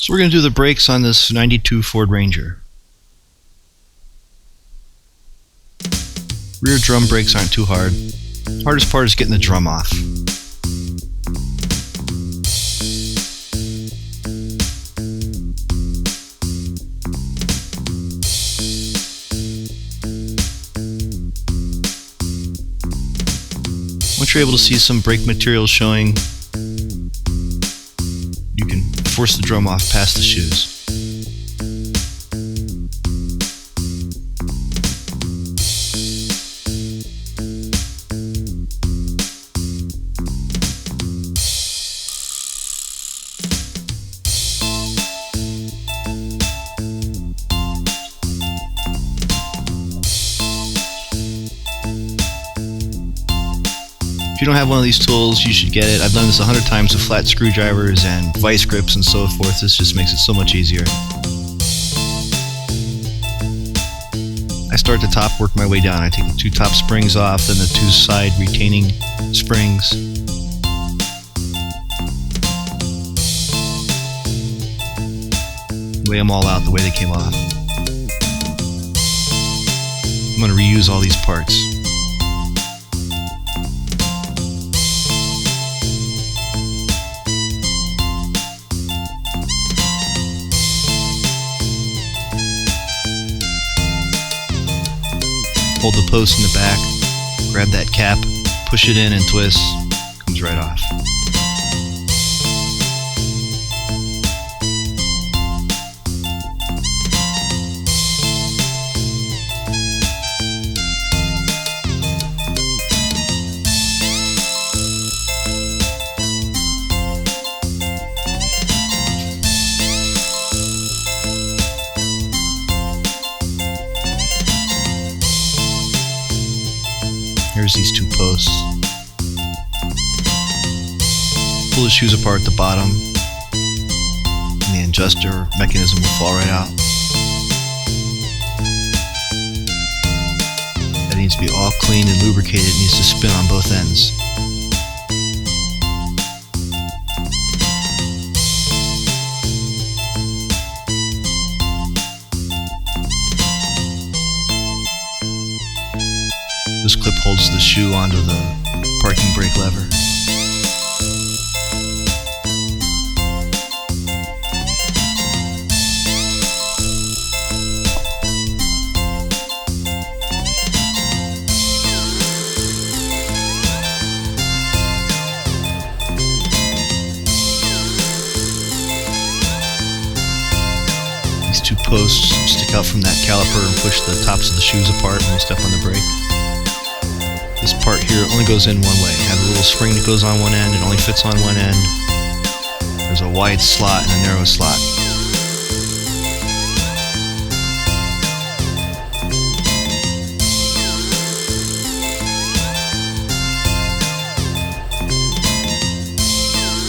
So we're going to do the brakes on this 92 Ford Ranger. Rear drum brakes aren't too hard. Hardest part is getting the drum off. Once you're able to see some brake material showing, you can force the drum off past the shoes. If you don't have one of these tools, you should get it. I've done this 100 times with flat screwdrivers and vice grips and so forth. This just makes it so much easier. I start at the top, work my way down. I take the two top springs off, then the two side retaining springs. Lay them all out the way they came off. I'm going to reuse all these parts. Hold the post in the back, grab that cap, push it in and twist, comes right off. Here's these two posts. Pull the shoes apart at the bottom, and the adjuster mechanism will fall right out. That needs to be all cleaned and lubricated. It needs to spin on both ends. This clip holds the shoe onto the parking brake lever. These two posts stick out from that caliper and push the tops of the shoes apart when you step on the brake. This part here only goes in one way. I have a little spring that goes on one end, it only fits on one end. There's a wide slot and a narrow slot.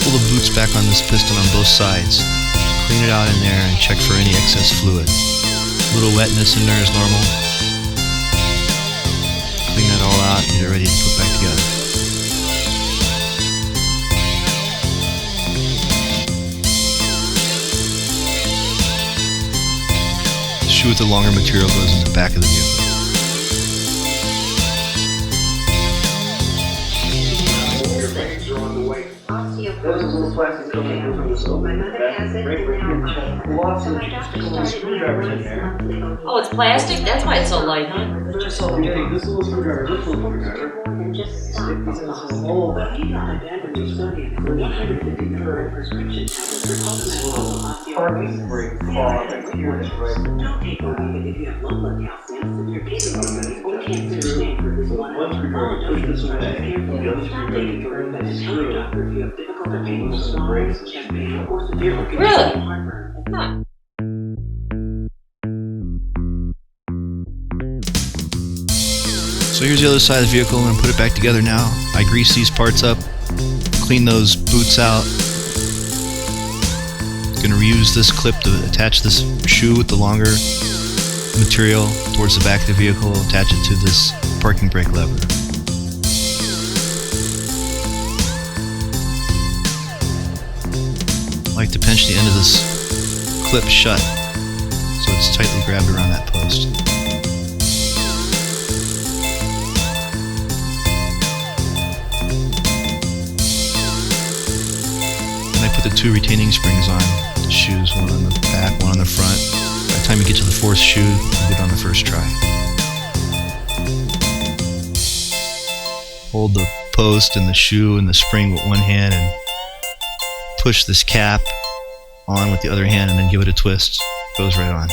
Pull the boots back on this piston on both sides. Clean it out in there and check for any excess fluid. A little wetness in there is normal. Clean that all out and get it ready to put back together. The shoe with the longer material goes in the back of the vehicle. There's a little plastic coating from the stove. My mother has it. Lots of screwdrivers in there. Oh, it's plastic? That's why it's so light, huh? So you take this little screwdriver, this little screwdriver, and just stick these in this hole. This little parking brake claw that here is right. Don't take a look if you have low blood calcium, then you're getting you can't sustain for this one. One screwdriver push this away, the other screwdriver turn that screw. If you have difficulty taking Moves the brakes, chest pain, or severe Really? heartburn. Huh. So here's the other side of the vehicle. I'm going to put it back together now. I grease these parts up, clean those boots out. Going to reuse this clip to attach this shoe with the longer material towards the back of the vehicle, attach it to this parking brake lever. I like to pinch the end of this clip shut, so it's tightly grabbed around that post. And I put the 2 retaining springs on the shoes, one on the back, one on the front. By the time you get to the 4th shoe, you get on the first try. Hold the post and the shoe and the spring with one hand and push this cap on with the other hand and then give it a twist. Goes right on.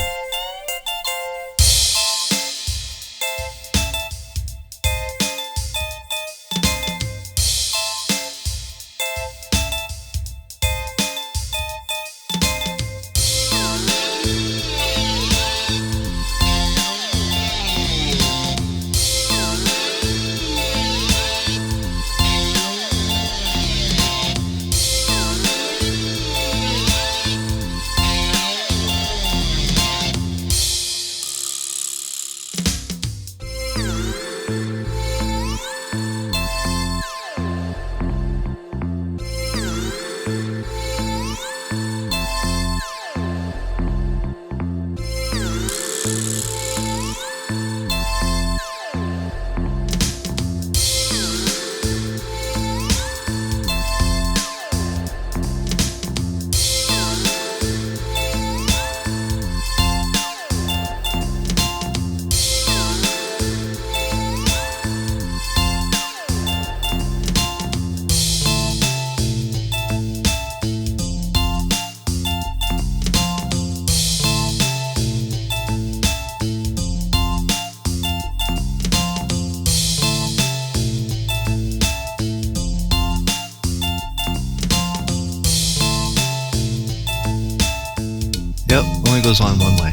Yep, only goes on one way.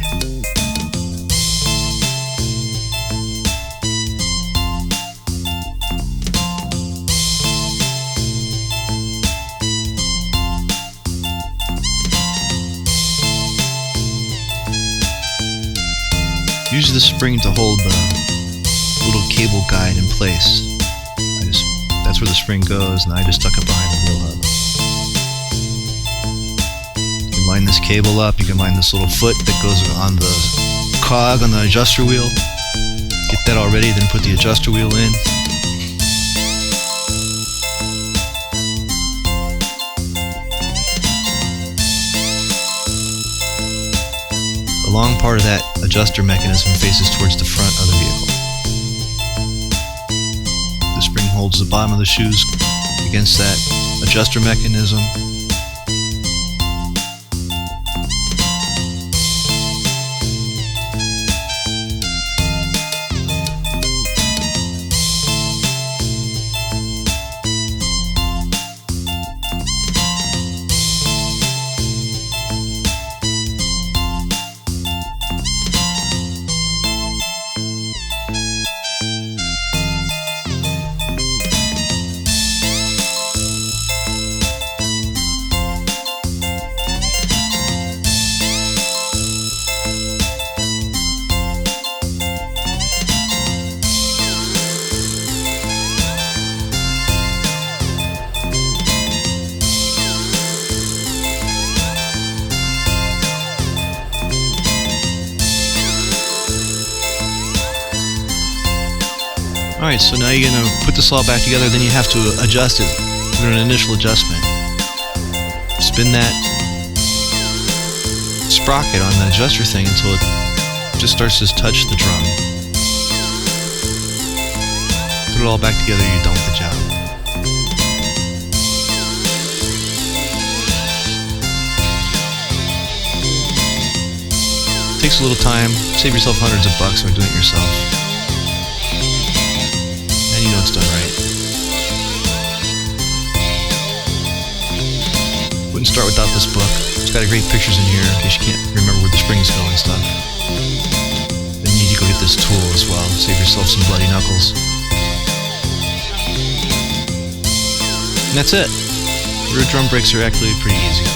Use the spring to hold the little cable guide in place. That's where the spring goes, and I just stuck it behind the wheel hub. Line this cable up. You can line this little foot that goes on the cog on the adjuster wheel. Get that all ready, then put the adjuster wheel in. The long part of that adjuster mechanism faces towards the front of the vehicle. The spring holds the bottom of the shoes against that adjuster mechanism. Alright, so now you're going to put this all back together, then you have to adjust it. Give it an initial adjustment. Spin that sprocket on the adjuster thing until it just starts to touch the drum. Put it all back together, you're done with the job. Takes a little time. Save yourself hundreds of bucks by doing it yourself. And you know it's done right. Wouldn't start without this book. It's got great pictures in here in case you can't remember where the springs go and stuff. Then you need to go get this tool as well. Save yourself some bloody knuckles. And that's it. Rear drum brakes are actually pretty easy.